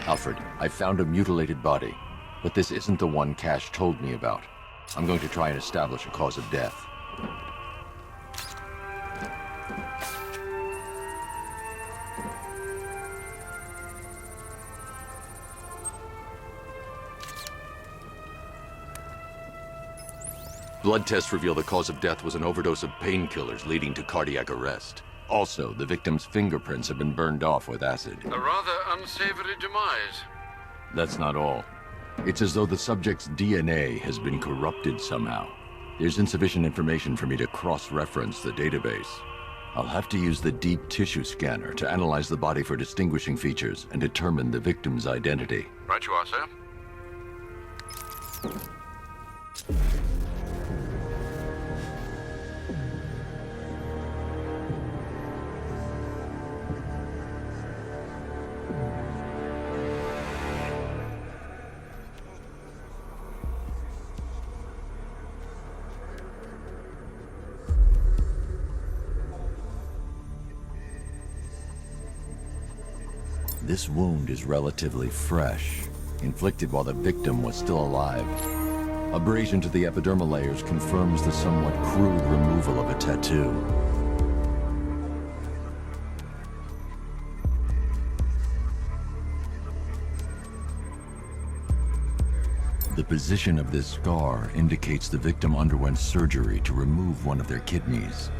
Alfred, I found a mutilated body, but this isn't the one Cash told me about. I'm going to try and establish a cause of death. Blood tests reveal the cause of death was an overdose of painkillers leading to cardiac arrest. Also, the victim's fingerprints have been burned off with acid. A rather unsavory demise. That's not all. It's as though the subject's DNA has been corrupted somehow. There's insufficient information for me to cross-reference the database. I'll have to use the deep tissue scanner to analyze the body for distinguishing features and determine the victim's identity. Right you are, sir. This wound is relatively fresh, inflicted while the victim was still alive. Abrasion to the epidermal layers confirms the somewhat crude removal of a tattoo. The position of this scar indicates the victim underwent surgery to remove one of their kidneys.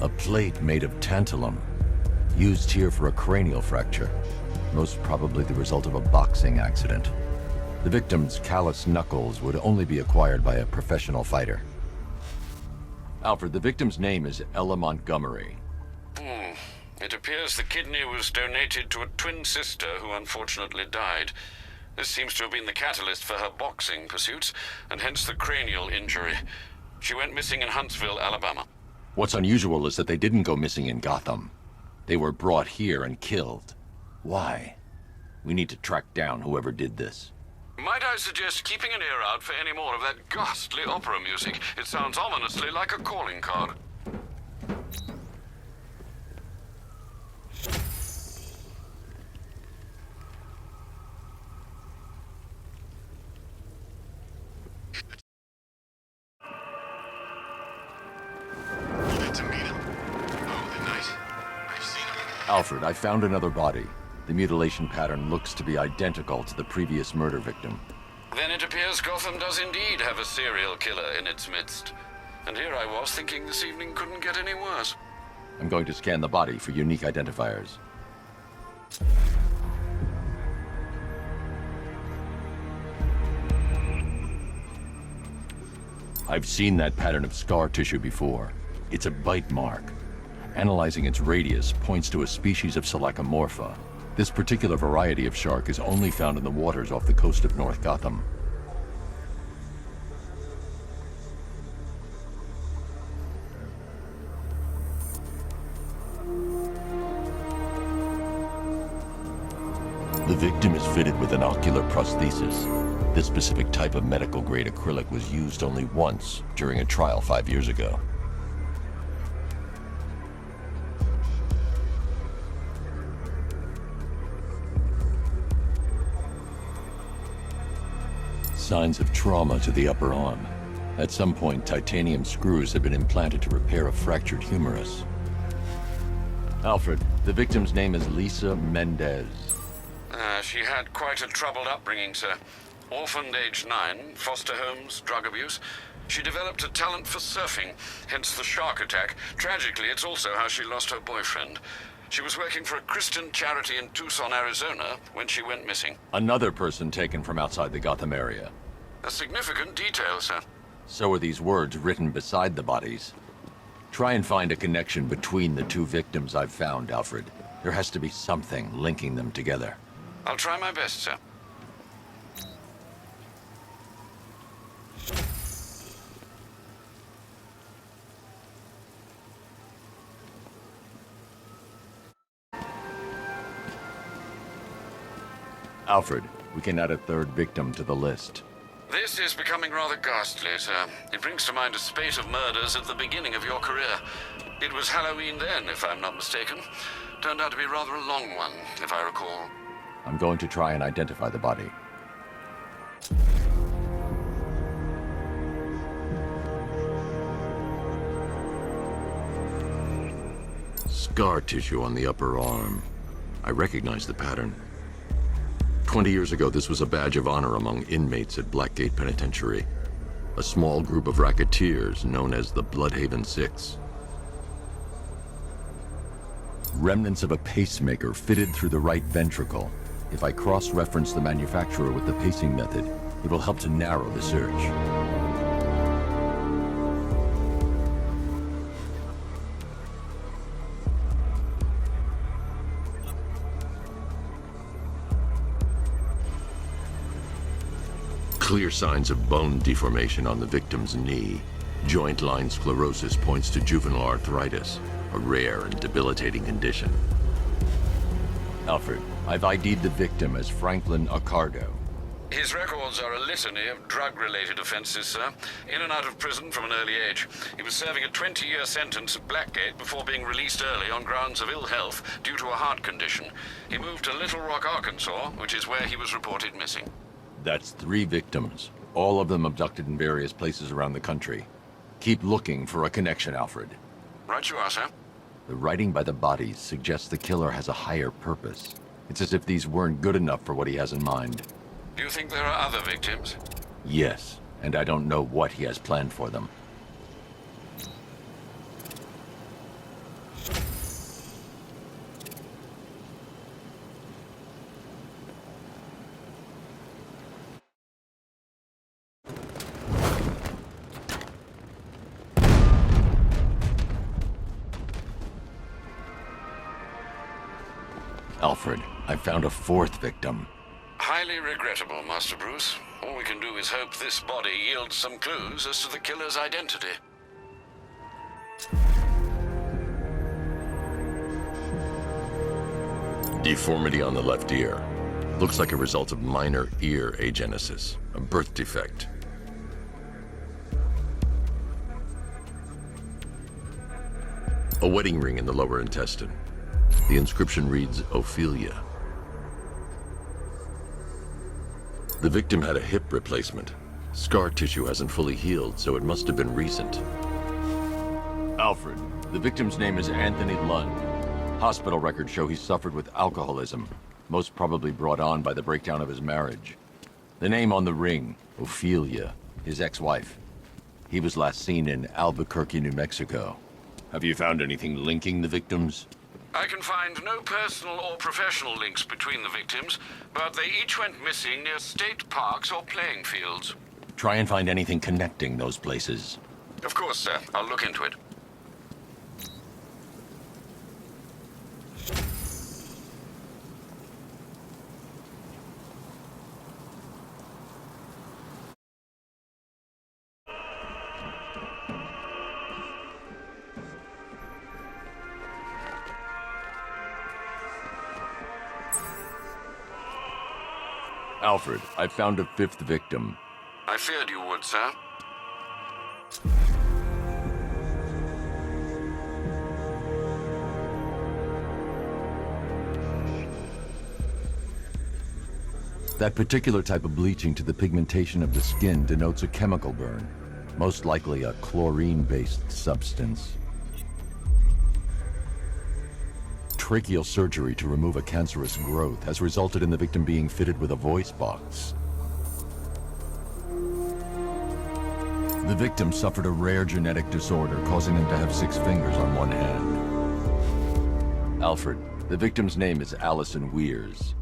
A plate made of tantalum, used here for a cranial fracture, most probably the result of a boxing accident. The victim's calloused knuckles would only be acquired by a professional fighter. Alfred, the victim's name is Ella Montgomery. It appears the kidney was donated to a twin sister who unfortunately died. This seems to have been the catalyst for her boxing pursuits, and hence the cranial injury. She went missing in Huntsville, Alabama. What's unusual is that they didn't go missing in Gotham. They were brought here and killed. Why? We need to track down whoever did this. Might I suggest keeping an ear out for any more of that ghastly opera music? It sounds ominously like a calling card. Alfred, I found another body. The mutilation pattern looks to be identical to the previous murder victim. Then it appears Gotham does indeed have a serial killer in its midst. And here I was thinking this evening couldn't get any worse. I'm going to scan the body for unique identifiers. I've seen that pattern of scar tissue before. It's a bite mark. Analyzing its radius points to a species of Selachomorpha. This particular variety of shark is only found in the waters off the coast of North Gotham. The victim is fitted with an ocular prosthesis. This specific type of medical-grade acrylic was used only once during a trial 5 years ago. Signs of trauma to the upper arm. At some point, titanium screws have been implanted to repair a fractured humerus. Alfred, the victim's name is Lisa Mendez. She had quite a troubled upbringing, sir. Orphaned age 9, foster homes, drug abuse. She developed a talent for surfing, hence the shark attack. Tragically, it's also how she lost her boyfriend. She was working for a Christian charity in Tucson, Arizona, when she went missing. Another person taken from outside the Gotham area. A significant detail, sir. So are these words written beside the bodies. Try and find a connection between the two victims I've found, Alfred. There has to be something linking them together. I'll try my best, sir. Alfred, we can add a third victim to the list. This is becoming rather ghastly, sir. It brings to mind a spate of murders at the beginning of your career. It was Halloween then, if I'm not mistaken. Turned out to be rather a long one, if I recall. I'm going to try and identify the body. Scar tissue on the upper arm. I recognize the pattern. 20 years ago, this was a badge of honor among inmates at Blackgate Penitentiary. A small group of racketeers known as the Bloodhaven Six. Remnants of a pacemaker fitted through the right ventricle. If I cross-reference the manufacturer with the pacing method, it will help to narrow the search. Clear signs of bone deformation on the victim's knee. Joint line sclerosis points to juvenile arthritis, a rare and debilitating condition. Alfred, I've ID'd the victim as Franklin Accardo. His records are a litany of drug-related offenses, sir. In and out of prison from an early age. He was serving a 20-year sentence at Blackgate before being released early on grounds of ill health due to a heart condition. He moved to Little Rock, Arkansas, which is where he was reported missing. That's 3 victims, all of them abducted in various places around the country. Keep looking for a connection, Alfred. Right you are, sir. The writing by the bodies suggests the killer has a higher purpose. It's as if these weren't good enough for what he has in mind. Do you think there are other victims? Yes, and I don't know what he has planned for them. Alfred, I found a 4th victim. Highly regrettable, Master Bruce. All we can do is hope this body yields some clues as to the killer's identity. Deformity on the left ear. Looks like a result of minor ear agenesis, a birth defect. A wedding ring in the lower intestine. The inscription reads, Ophelia. The victim had a hip replacement. Scar tissue hasn't fully healed, so it must have been recent. Alfred, the victim's name is Anthony Lund. Hospital records show he suffered with alcoholism, most probably brought on by the breakdown of his marriage. The name on the ring, Ophelia, his ex-wife. He was last seen in Albuquerque, New Mexico. Have you found anything linking the victims? I can find no personal or professional links between the victims, but they each went missing near state parks or playing fields. Try and find anything connecting those places. Of course, sir. I'll look into it. Alfred, I found a 5th victim. I feared you would, sir. That particular type of bleaching to the pigmentation of the skin denotes a chemical burn, most likely a chlorine-based substance. Tracheal surgery to remove a cancerous growth has resulted in the victim being fitted with a voice box. The victim suffered a rare genetic disorder causing them to have 6 fingers on one hand. Alfred, the victim's name is Allison Weers.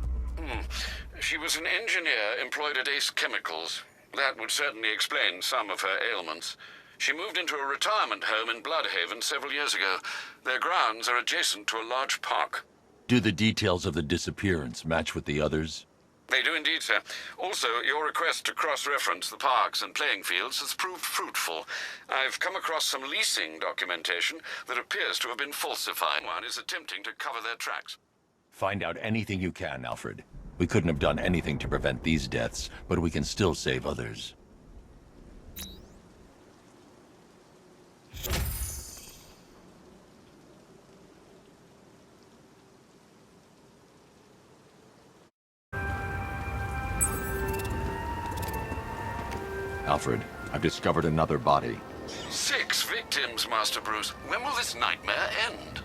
She was an engineer employed at Ace Chemicals. That would certainly explain some of her ailments. She moved into a retirement home in Bloodhaven several years ago. Their grounds are adjacent to a large park. Do the details of the disappearance match with the others? They do indeed, sir. Also, your request to cross-reference the parks and playing fields has proved fruitful. I've come across some leasing documentation that appears to have been falsified. One is attempting to cover their tracks. Find out anything you can, Alfred. We couldn't have done anything to prevent these deaths, but we can still save others. Alfred, I've discovered another body. 6 victims, Master Bruce. When will this nightmare end?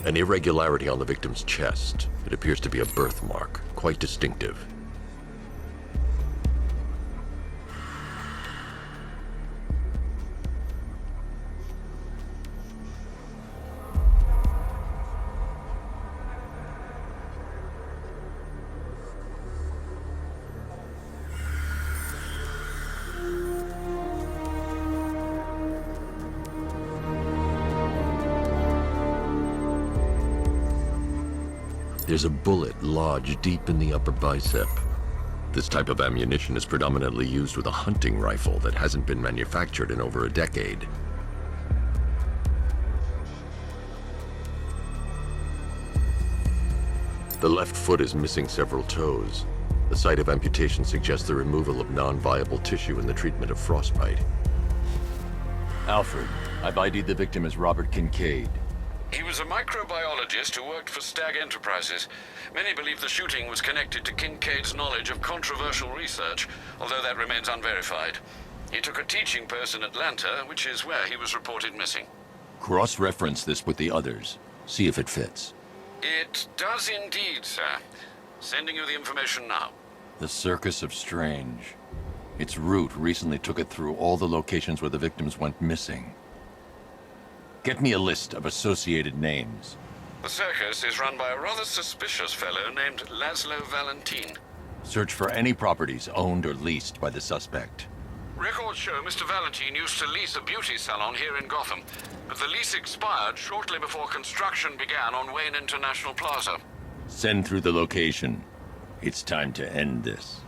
An irregularity on the victim's chest. It appears to be a birthmark, quite distinctive. There's a bullet lodged deep in the upper bicep. This type of ammunition is predominantly used with a hunting rifle that hasn't been manufactured in over a decade. The left foot is missing several toes. The site of amputation suggests the removal of non-viable tissue in the treatment of frostbite. Alfred, I've ID'd the victim as Robert Kincaid. He was a microbiologist who worked for Stag Enterprises. Many believe the shooting was connected to Kincaid's knowledge of controversial research, although that remains unverified. He took a teaching post in Atlanta, which is where he was reported missing. Cross-reference this with the others. See if it fits. It does indeed, sir. Sending you the information now. The Circus of Strange. Its route recently took it through all the locations where the victims went missing. Get me a list of associated names. The circus is run by a rather suspicious fellow named Laszlo Valentin. Search for any properties owned or leased by the suspect. Records show Mr. Valentin used to lease a beauty salon here in Gotham, but the lease expired shortly before construction began on Wayne International Plaza. Send through the location. It's time to end this.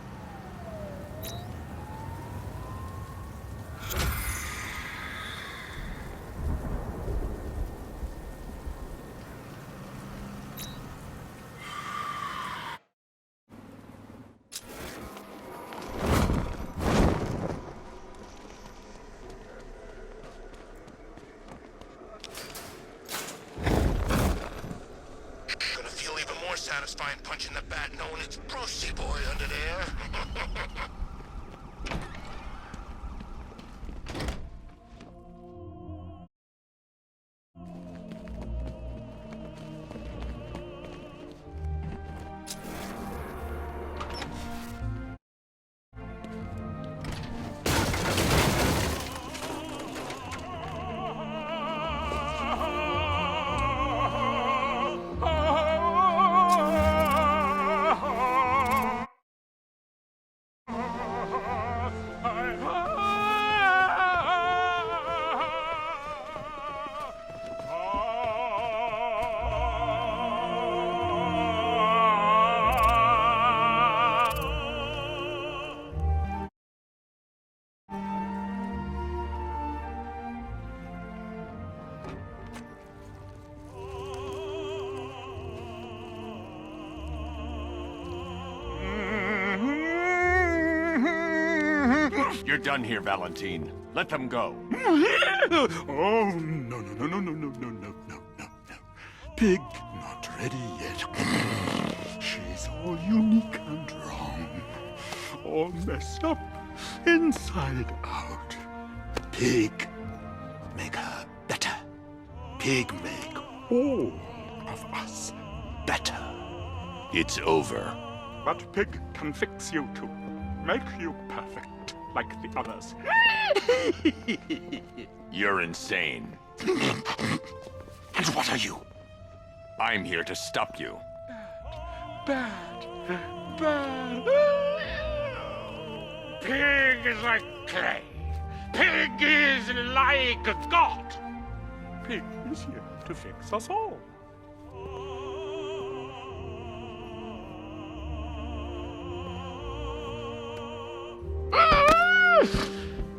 Satisfying punching the bat knowing it's Brucey boy under there. You're done here, Valentin. Let them go. Oh, no. Pig not ready yet. She's all unique and wrong. All messed up, inside out. Pig, make her better. Pig make all of us better. It's over. But Pig can fix you too. Make you perfect. Like the others. You're insane. And what are you? I'm here to stop you. Bad. Pig is like clay. Pig is like God. Pig is here to fix us all.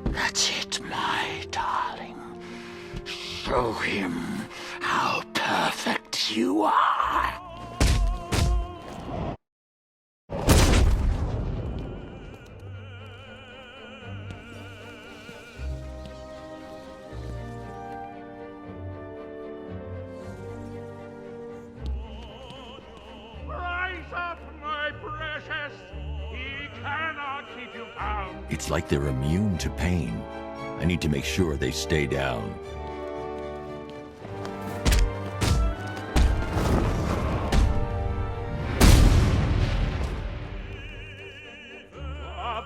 That's it, my darling. Show him how perfect you are. Rise up, It's like they're immune to pain. I need to make sure they stay down.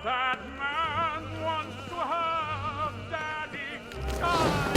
That man wants to have Daddy die.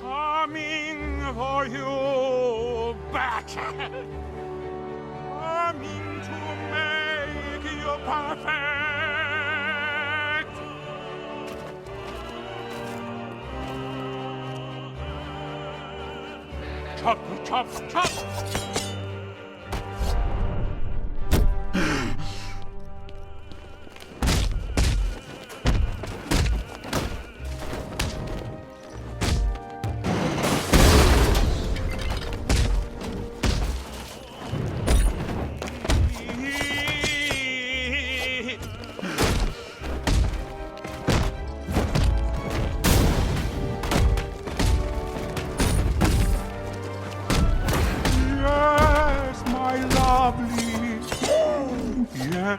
Coming for you, Batman. Coming to make you perfect. Chop, chop, chop. Yes, my lovely. Yeah.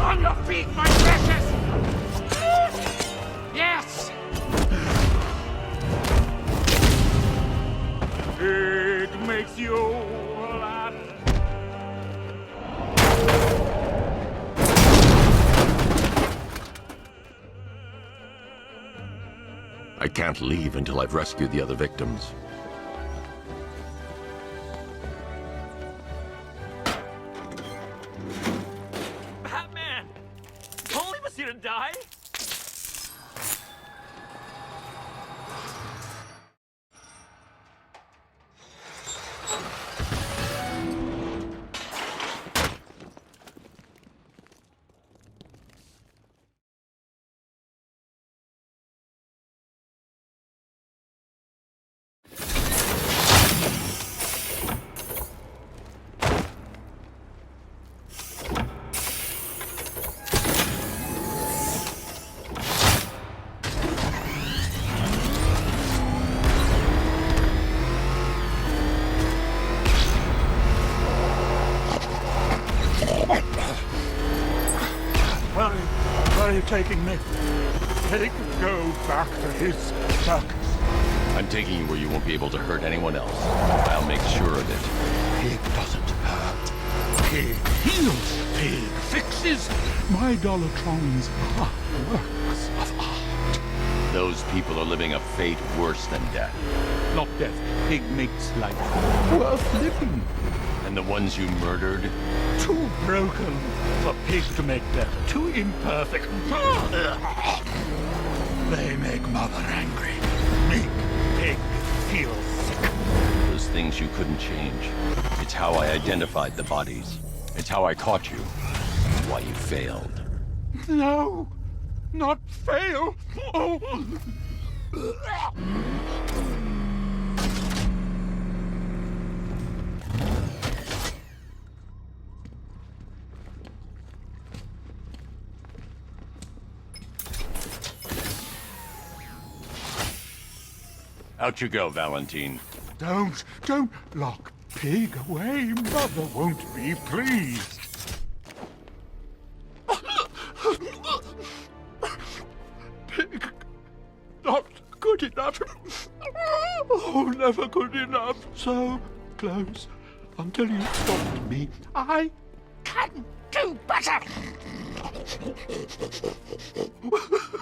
On your feet, my precious! Yes! It makes you laugh. I can't leave until I've rescued the other victims. Batman! Don't leave us here to die! Where are you taking me? Go back to his circus. I'm taking you where you won't be able to hurt anyone else. I'll make sure of it. Pig doesn't hurt. Pig heals. Pig fixes. My Dollartrons are works of art. Those people are living a fate worse than death. Not death. Pig makes life worth living. And the ones you murdered? Too broken for Pig to make death. Too imperfect. They make Mother angry. Make Pig feel sick. Those things you couldn't change. It's how I identified the bodies. It's how I caught you. why you failed. No, not fail. Oh. Out you go, Valentine. Don't lock Pig away. Mother won't be pleased. Pig, not good enough. Oh, never good enough. So close until you stopped me. I can do better.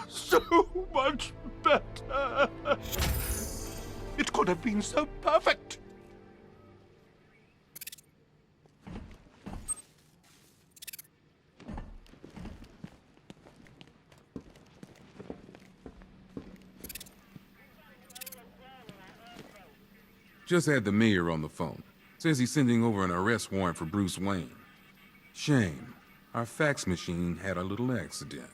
So much better. It could have been so perfect. Just had the mayor on the phone. Says he's sending over an arrest warrant for Bruce Wayne. Shame. Our fax machine had a little accident.